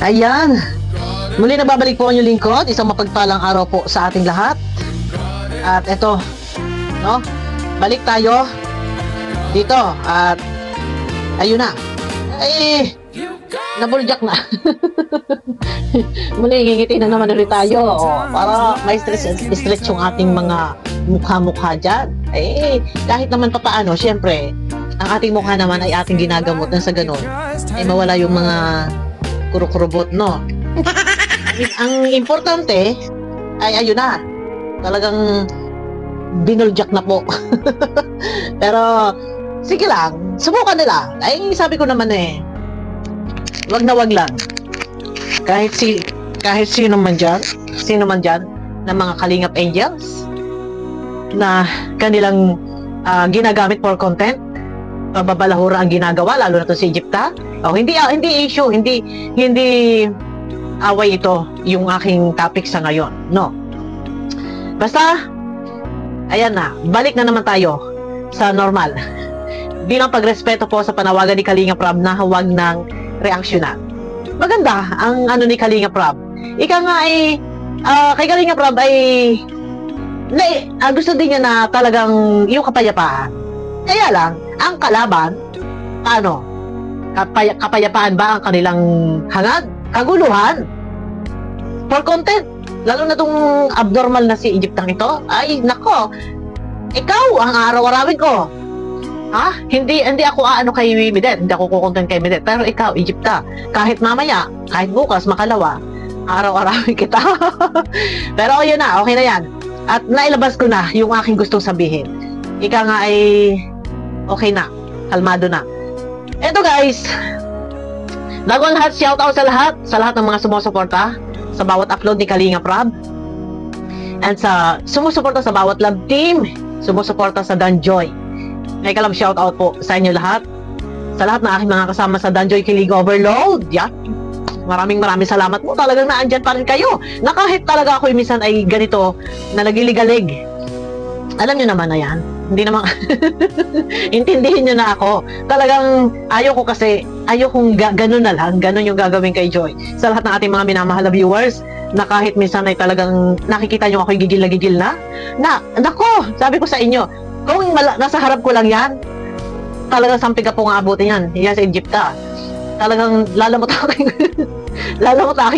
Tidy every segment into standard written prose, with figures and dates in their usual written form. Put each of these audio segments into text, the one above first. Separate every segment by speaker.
Speaker 1: Ayan. Muli nagbabalik po ang inyong lingkod. Isang mapagpalang araw po sa ating lahat. At eto, no? Balik tayo dito. At ayun na. Ay, nabuljak na. Muli, ngingiti na naman ulit tayo. Para may stretch yung ating mga mukha-mukha dyan. Eh, kahit naman papaano, syempre, ang ating mukha naman ay ating ginagamot na sa ganun. Ay mawala yung mga kuro-kurubot, no? Ang importante ay ayun na. Talagang binuljak na po. Pero sige lang, subukan nila. Ay sabi ko naman wag na wag lang. Kahit sino man dyan na mga Kalingap Angels na kanilang ginagamit for content, pababalahura ang ginagawa, lalo na to si Egypta. Hindi issue, hindi away ito yung aking topic sa ngayon, no? Basta ayan na, balik na naman tayo sa normal. Bilang pagrespeto po sa panawagan ni Kalingap Rob na huwag ng reaksyonan. Maganda ang ano ni Kalingap Rob. Ika nga kay Kalingap Rob gusto din niya na talagang yung kapayapaan. Kaya lang, ang kalaban, paano? Kapayapaan ba ang kanilang hangad? Kaguluhan? For content? Lalo na tong abnormal na si Egyptang ito? Ay, nako! Ikaw ang araw-arawin ko! Ha? Hindi ako kay Midet. Hindi ako kukontent kay Midet. Pero ikaw, Egypta, kahit mamaya, kahit bukas, makalawa, araw-arawin kita. Pero yun na, okay na yan. At nailabas ko na yung aking gustong sabihin. Ika nga ay okay na. Kalmado na. Eto guys, bago ang lahat, shoutout sa lahat ng mga sumusuporta sa bawat upload ni Kalingap Rob, and sa sumusuporta sa bawat love team, sumusuporta sa Danjoy. May kalam shoutout po sa inyo lahat, sa lahat ng aking mga kasama sa Danjoy Kilig Overload. Yeah. Maraming salamat po. Talagang naandyan pa rin kayo, na kahit talaga ako minsan ay ganito na nagiligalig. Alam nyo naman na yan. Hindi naman intindihin nyo na ako. Talagang ayaw kong ganun na lang. Ganun yung gagawin kay Joy. Sa lahat ng ating mga minamahal na viewers, na kahit minsan ay talagang nakikita nyo ako'y gigil na nako, sabi ko sa inyo, kung nasa harap ko lang yan, talagang sampig po nga abutin yan. Yan sa Egypta. Talagang lalamutakin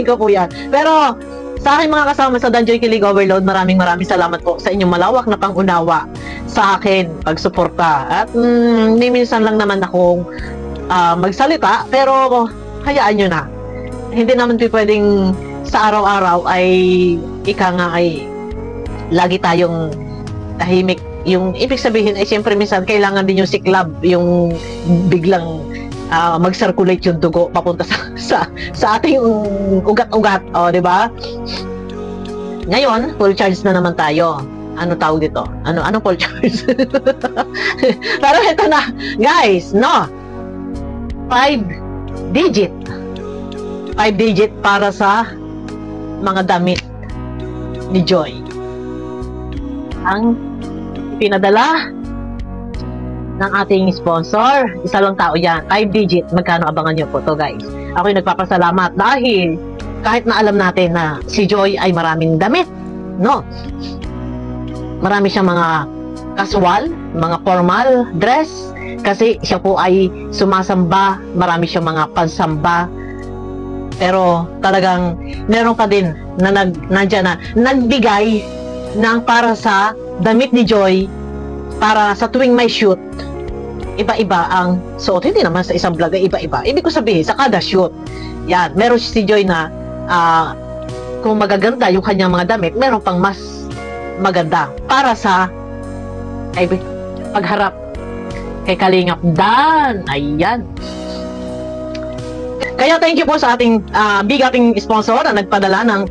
Speaker 1: ko po yan. Pero sa aking mga kasama sa Danjoy Kilig Overload, maraming salamat po sa inyong malawak na pangunawa sa akin, pagsuporta. At minsan lang naman akong magsalita, pero hayaan nyo na. Hindi naman pwedeng sa araw-araw ay lagi tayong tahimik. Yung ibig sabihin ay siyempre minsan kailangan din yung siklab, yung biglang mag-circulate yung dugo papunta sa ating ugat-ugat, di ba? Ngayon, full charge na naman tayo. Ano tawag dito? Anong full charge? Pero ito na, guys, no? 5 digit para sa mga damit ni Joy. Ang pinadala ng ating sponsor, isa lang tao yan, 5 digit. Magkano, abangan nyo po to guys. Ako'y nagpapasalamat dahil kahit na alam natin na si Joy ay maraming damit, no? Marami siyang mga casual, mga formal dress, kasi siya po ay sumasamba, marami siyang mga pansamba. Pero talagang meron pa din na nagbigay ng para sa damit ni Joy, para sa tuwing may shoot, iba-iba ang suot. Hindi naman sa isang vlog ay iba-iba. Ibig ko sabihin, sa kada shoot, yan, meron si Joy na kung magaganda yung kanyang mga damit, meron pang mas maganda para sa pagharap kay Kalingap Dan. Ayan. Kaya thank you po sa ating bigating sponsor na nagpadala ng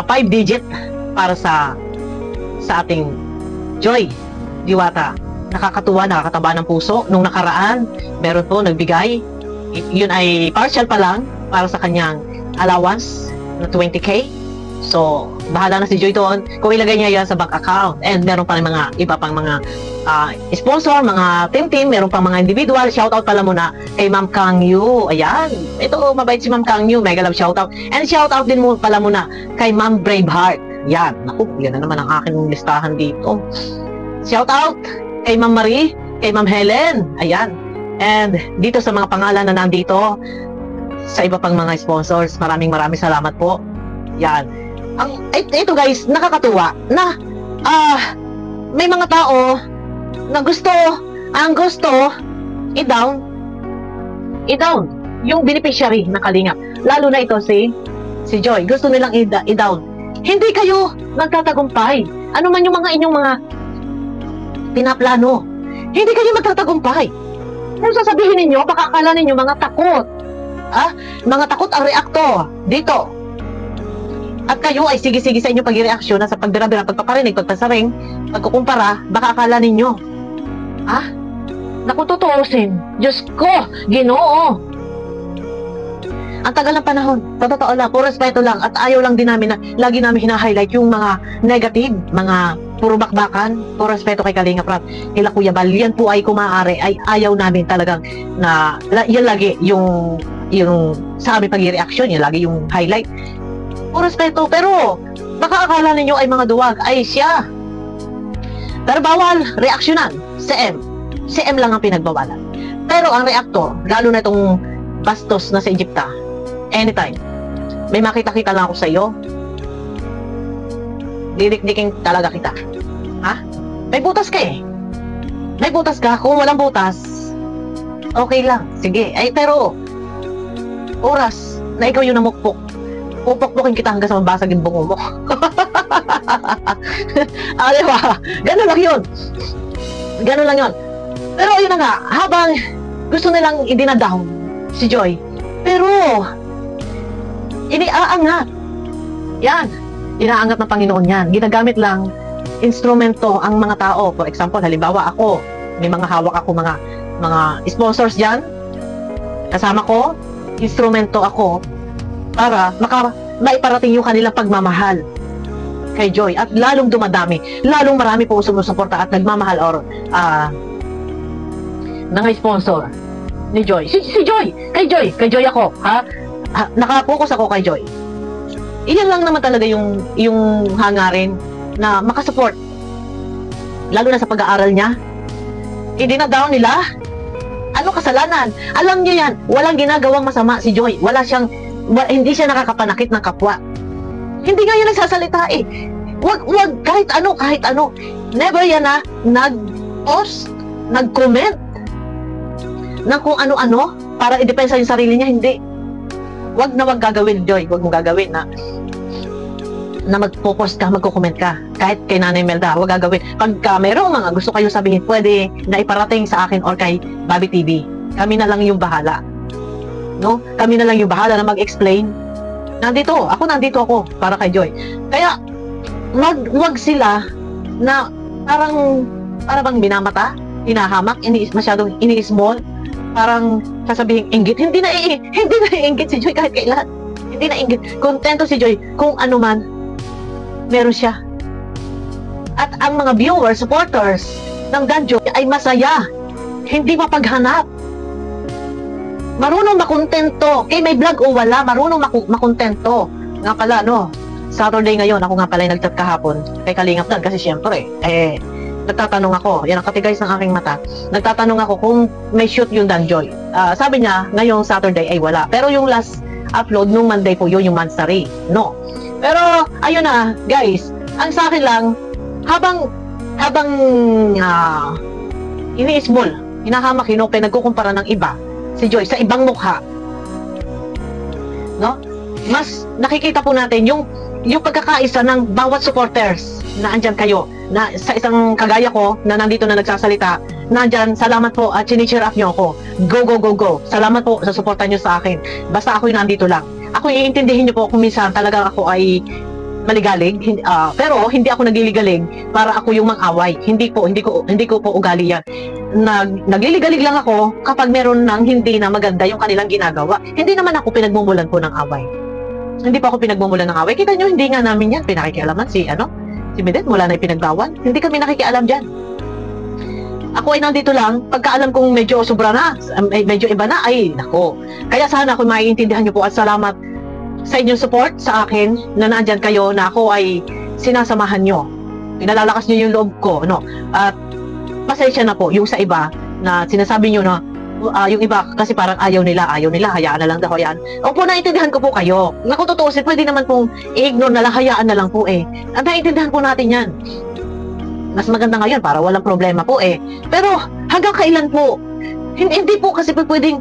Speaker 1: 5 digit para sa ating Joy Diwata. Nakakatuwa, nakakataba ng puso. Nung nakaraan, meron po nagbigay. Yun ay partial pa lang para sa kanyang allowance na 20K. So, bahala na si Joy doon kung ilagay niya yan sa bank account. And meron pa rin mga iba pang mga sponsor, mga team, meron pang mga individual. Shoutout pala muna kay Ma'am Kang Yu. Ayan. Ito, mabait si Ma'am Kang Yu. Mega love shoutout. And shoutout din mo pala muna kay Ma'am Braveheart. Yan. Naku, yan na naman ang aking listahan dito. Shoutout kay Ma'am Marie, kay Ma'am Helen. Ayan. And dito sa mga pangalan na nandito, sa iba pang mga sponsors, maraming salamat po. Yan. Ito guys, nakakatuwa na may mga tao na gusto i-down yung beneficiary na Kalingap. Lalo na ito si Joy. Gusto nilang i-down. Hindi kayo magtatagumpay. Ano man yung mga inyong mga pinaplano. Hindi kayo magtatagumpay. Kung sasabihin ninyo, baka akala ninyo mga takot. Mga takot ang reaktor dito. At kayo ay sige-sige sa inyo pag-reaksyon na sa pagbira-bira, pagpaparinig, pagpasaring, pagkukumpara, baka akala ninyo. Naku, tutuusin. Diyos ko, Ginoo. Ang tagal ng panahon, totoo lang, puro respeto lang, at ayaw lang din namin na lagi namin hina-highlight yung mga negative, mga puro bakbakan, puro respeto kay Kalinga Prab, kila Kuya Bal. Yan po ay kumaari, ay ayaw namin talagang na, yan lagi yung sa aming pag-reaction, yan lagi yung highlight. Puro respeto, pero baka akala ninyo ay mga duwag, ay siya. Pero bawal reaksyonan, CM lang ang pinagbawalan. Pero ang reaktor, lalo na itong bastos na sa Egypta, anytime, may makita-kita lang ako sa iyo, didik-diking talaga kita. May butas ka eh. May butas ka, kung walang butas, okay lang, sige. Ay, pero, oras na ikaw yung namukpok, pupukpukin kita hanggang sa mabasag yung bungo mo. Diba? Ganun lang yun. Pero yun na nga, habang gusto nilang idinadown si Joy, pero iniaangat. Yan. Inaangat ng Panginoon yan. Ginagamit lang instrumento ang mga tao. For example, halimbawa ako, may mga hawak ako mga sponsors dyan. Kasama ko, instrumento ako para maiparating yung kanilang pagmamahal kay Joy. At lalong dumadami. Lalong marami po sumusuporta at nagmamahal or sponsor ni Joy. Si Joy! Kay Joy ako. Nakapokus ako kay Joy. Iyan lang naman talaga yung hangarin na makasupport. Lalo na sa pag-aaral niya. Hindi na down nila. Ano kasalanan? Alam niyo yan, walang ginagawang masama si Joy. Hindi siya nakakapanakit ng kapwa. Hindi nga yan nagsasalita eh. Wag kahit ano. Never yan na nag-post, nag-comment na kung ano-ano para i-depensa yung sarili niya. Hindi. Wag gagawin, Joy. Wag mo gagawin na magpo-post ka, magko-comment ka. Kahit kay Nanay Melda, wag gagawin. Pagka mayroong mga gusto kayo sabihin, pwede na iparating sa akin or kay Bobby TV. Kami na lang yung bahala. No? Kami na lang yung bahala na mag-explain. Nandito ako para kay Joy. Kaya wag sila na parang bang binamata, hinahamak, masyadong ini-small, parang sasabihin inggit. Hindi na iinggit si Joy kahit kailan. Hindi na inggit. Kontento si Joy kung ano man meron siya. At ang mga viewers, supporters ng Ganjo ay masaya. Hindi mapaghanap. Marunong makontento. Kay may vlog o wala, marunong makontento. Nga pala, Saturday ngayon, ako nga pala yung nag-chat kahapon kay Kalingap Dan kasi syempre, nagtatanong ako, yan ang katigays ng aking mata, nagtatanong ako kung may shoot yung Danjoy. Sabi niya, ngayong Saturday ay wala. Pero yung last upload nung Monday po yun, yung Mansari. No. Pero, ayun na, guys, ang sa akin lang, habang ini-small, hinahamak, nagkukumpara ng iba, si Joy, sa ibang mukha, no? Mas nakikita po natin yung pagkakaisa ng bawat supporters na andyan kayo, na sa isang kagaya ko na nandito na nagsasalita, nandyan, salamat po at chini-cheer up nyo ako. Go. Salamat po sa suporta nyo sa akin. Basta ako yung nandito lang. Ako iintindihin nyo po kung minsan talaga ako ay maligalig, pero hindi ako nagiligalig para ako yung mang-away. Hindi ko po ugali yan. Nagliligalig lang ako kapag meron ng hindi na maganda yung kanilang ginagawa. Hindi naman ako pinagmumulan po ng away. Hindi pa ako pinagmumula ng away. Kita nyo, hindi nga namin yan pinakikialaman si Medet, mula na ipinagbawal. Hindi kami nakikialam dyan. Ako ay nandito lang, pagka alam kong medyo sobra na, medyo iba na, ay nako. Kaya sana kung maiintindihan nyo po at salamat sa inyong support sa akin na nandyan kayo na ako ay sinasamahan nyo. Pinalalakas nyo yung loob ko, no? At pasensya na po yung sa iba na sinasabi nyo na yung iba kasi parang ayaw nila, hayaan na lang daw, hayaan. Opo, naiintindihan ko po kayo. Naku, tutuusin, pwede naman pong i-ignore na lang, hayaan na lang po eh. At naiintindihan po natin yan. Mas maganda ngayon para walang problema po eh. Pero hanggang kailan po? Hindi po kasi pwedeng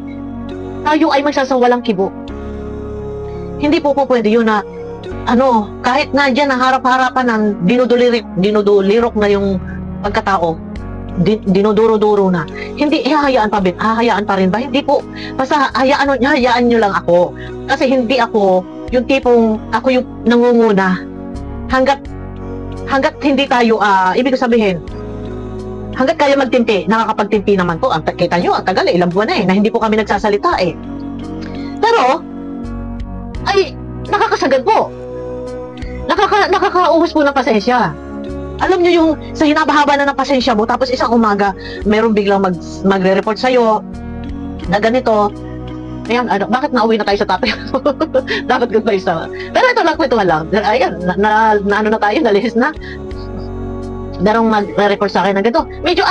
Speaker 1: tayo ay magsasawalang kibo. Hindi po pwede yun na kahit na dyan na harap-harapan ng dinudulirok na yung pagkatao, dinuduro-duro na, hindi hahayaan pa rin ba? Hindi po. Basta hayaan nyo lang ako. Kasi hindi ako yung tipong ako yung nangunguna. Hanggat hindi tayo, ibig sabihin, hanggat kaya magtimpi, nakakapagtimpi naman po. Kita nyo, ang tagal ilang buwan na na hindi po kami nagsasalita Pero, ay, nakakasagad po. Nakakauhos po ng pasensya. Alam nyo yung sa hinabahaba na ng pasensya mo, tapos isang umaga, meron biglang magre-report sa'yo na ganito. Ayan, bakit nauwi na tayo sa topic? Dapat goodbye sa... Pero ito lang, kwentuhan lang. Ayan, na tayo, nalihis na. Darong mag-report sa akin na ganito. Medyo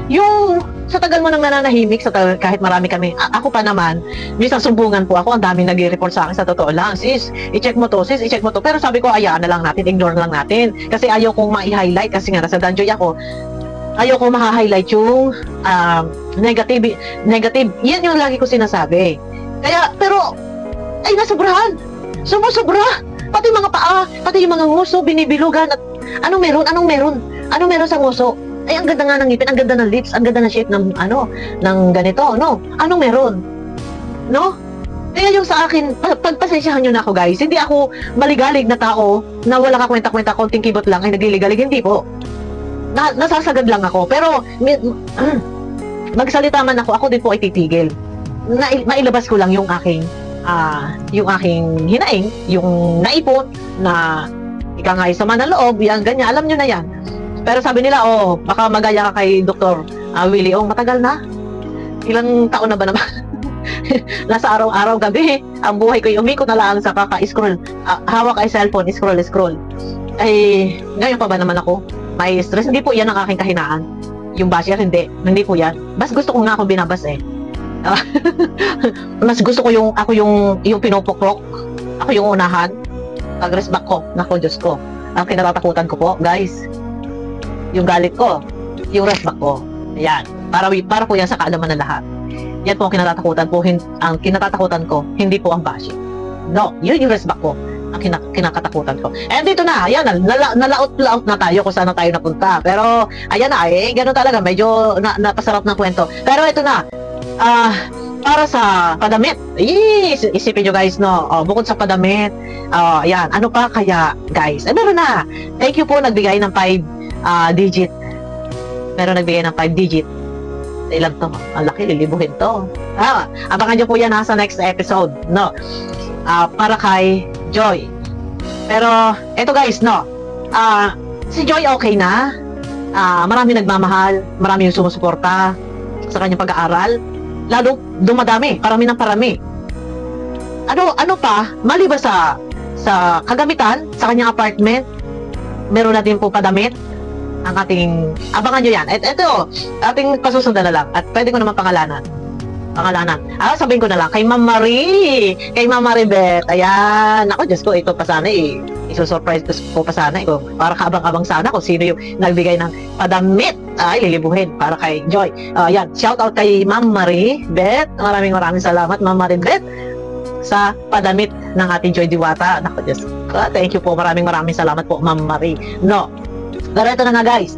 Speaker 1: yung sa tagal mo nang nananahimik, kahit marami kami, ako pa naman, minsan sumbungan po ako, ang daming nag-report sa akin sa totoo lang. Sis, i-check mo to. Pero sabi ko, ayaan na lang natin, ignore na lang natin. Kasi ayaw kong ma-highlight, kasi nga nasa Danjoy ako, ayaw kong ma-highlight yung negative. Yan yung lagi ko sinasabi. Kaya, pero, ay nasobrahan. Sumusobra. Pati mga paa, pati yung mga nguso, binibilugan. At anong meron sa nguso? Ay, ang ganda nga ng ngipin, ang ganda ng lips, ang ganda ng shape ng ganito, no? Anong meron? No? Kaya yung sa akin, pagpasensyahan nyo na ako, guys. Hindi ako maligalig na tao na wala ka kwenta-kwenta, konting kibot lang ay nagliligalig. Hindi po. Nasasagad lang ako. Pero, magsalita man ako din po ay titigil. Mailabas ko lang yung aking hinaing, yung naipon, na ika nga sama ng loob, yan, ganyan. Alam nyo na yan. Pero sabi nila, baka magaya ka kay Dr. Willie. Matagal na. Ilang taon na ba naman? Nasa araw-araw gabi, ang buhay ko umikot na lang sa kaka-scroll. Hawak ay cellphone, scroll. Ay, ngayon pa ba naman ako? May stress. Hindi po yan ang aking kahinaan. Yung basher, hindi po yan. Mas gusto ko nga akong binabas Mas gusto ko ako yung pinupukrok. Ako yung unahan. Pag-rest back ko. Nako, Diyos ko. Ang kinatatakutan ko po, guys, yung galit ko, yung rest back ko. Ayan. Para po yan sa kaalaman ng lahat. Yan po ang kinatatakutan po. Ang kinatatakutan ko, hindi po ang bashing. No, yun yung rest back ko. Ang kinakatakutan ko. And dito na, ayan, nalaot na tayo kung saan tayo napunta. Pero, ayan na, ganun talaga. Medyo napasarap ng kwento. Pero ito na, para sa padamit. Isipin nyo, guys, no? Bukod sa padamit, ayan, ano pa kaya, guys? Meron na. Thank you po, nagbigay ng 5 digit. Meron nagbigay ng 5 digit. Ilan to? Ang laki, lilibuhin to. Abangan nyo po yan sa next episode, no? Para kay Joy. Pero, eto guys, no? Si Joy okay na. Marami nagmamahal, marami yung sumusuporta sa kanyang pag-aaral. Lalo, dumadami, parami ng parami. Ano pa, mali ba sa kagamitan, sa kanyang apartment, meron natin po padamit, ang ating, abangan nyo yan. Ito, ating pasusundan na lang. At pwede ko naman pangalanan. Sabihin ko na lang, kay Ma'am Marie. Kay Ma'am Maribeth. Ayan. Ako, Diyos ko, ito pa sana isusurprise ko pa sana. Para kaabang-abang sana kung sino yung nagbigay ng padamit. Ay, lilibuhin. Para kay Joy. Ayan. Shout out kay Ma'am Maribeth. Maraming salamat, Ma'am Maribeth, sa padamit ng ating Joy Diwata. Naku, Diyos ko. Thank you po. Maraming salamat po, Ma'am Marie. No. Pero ito na nga, guys,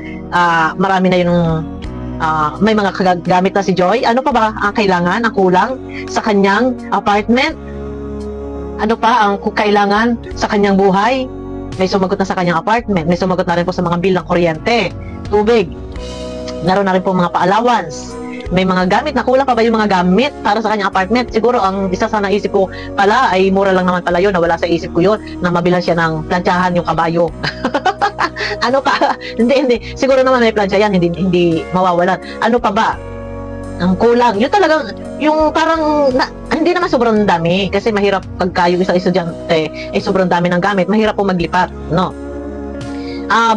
Speaker 1: marami na yung may mga kagamit na si Joy. Ano pa ba ang kailangan, ang kulang sa kanyang apartment? Ano pa ang kailangan sa kanyang buhay? May sumagot na sa kanyang apartment. May sumagot na rin po sa mga bill ng kuryente, tubig. Naroon na rin po mga pa-allowance. may mga gamit na kulang pa ba yung mga gamit para sa kanyang apartment. Siguro ang isa sa naisip ko pala ay mura lang naman pala yun, nawala sa isip ko yun, na mabilan siya ng plantsahan yung kabayo. Ano pa? Hindi. Siguro naman may plancha yan, hindi mawawalan. Ano pa ba? Ang kulang. Yun talagang, yung parang, hindi naman sobrang dami. Kasi mahirap pagka yung isang estudyante, sobrang dami ng gamit, mahirap po maglipat, no?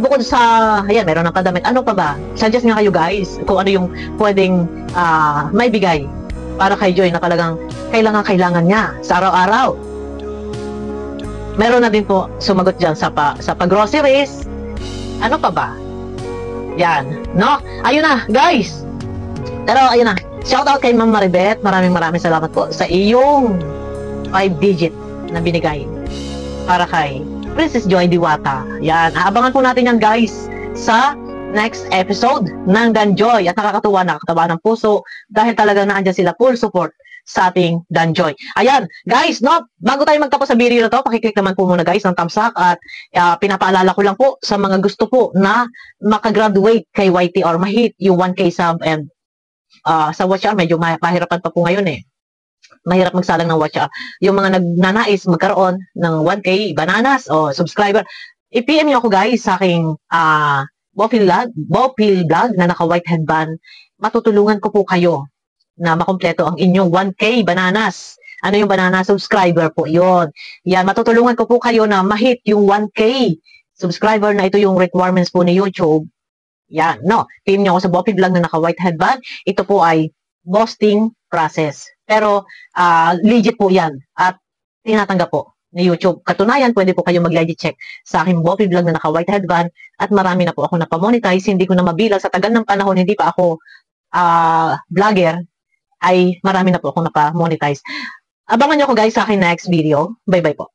Speaker 1: Bukod sa, ayan, meron ng kadamit. Ano pa ba? Suggest nga kayo guys, kung ano yung pwedeng may bigay para kay Joy na talagang kailangan niya sa araw-araw. Meron na din po sumagot dyan sa pag-groceries. Ano pa ba? Yan, no? Ayun na, guys. Pero, ayun na. Shout out kay Ma'am Maribet. Maraming salamat po sa iyong 5-digit na binigay para kay Princess Joy Diwata. Yan. Aabangan po natin yan, guys, sa next episode ng Danjoy. At nakakatawa ng puso dahil talagang naandyan sila full support sa ating Danjoy. Ayan, guys, no, bago tayo magtapos sa video na to, pakiclick naman po muna guys ng thumbs up at pinapaalala ko lang po sa mga gusto po na makagraduate kay YT or mahit yung 1K sub and sa watch hour, medyo mahirapan pa po ngayon eh. Mahirap magsalang ng watch hour. Yung mga nagnanais magkaroon ng 1K bananas o subscriber, i-PM nyo ako guys sa aking Bopil Vlog na naka white headband. Matutulungan ko po kayo na makumpleto ang inyong 1K bananas. Ano yung banana subscriber po? Yun. Yan, matutulungan ko po kayo na mahit yung 1K subscriber na ito yung requirements po ni YouTube. Yan, no. PM nyo ako sa Bopil Vlog na naka white headband. Ito po ay boosting process. Pero, legit po yan. At tinatanggap po ni YouTube. Katunayan, pwede po kayo mag-legit check sa aking Bopil Vlog na naka white headband. At marami na po ako napamonetize. Hindi ko na mabilang sa tagal ng panahon. Hindi pa ako vlogger. Ay marami na po akong napa-monetize. Abangan nyo ako guys sa aking next video. Bye-bye po.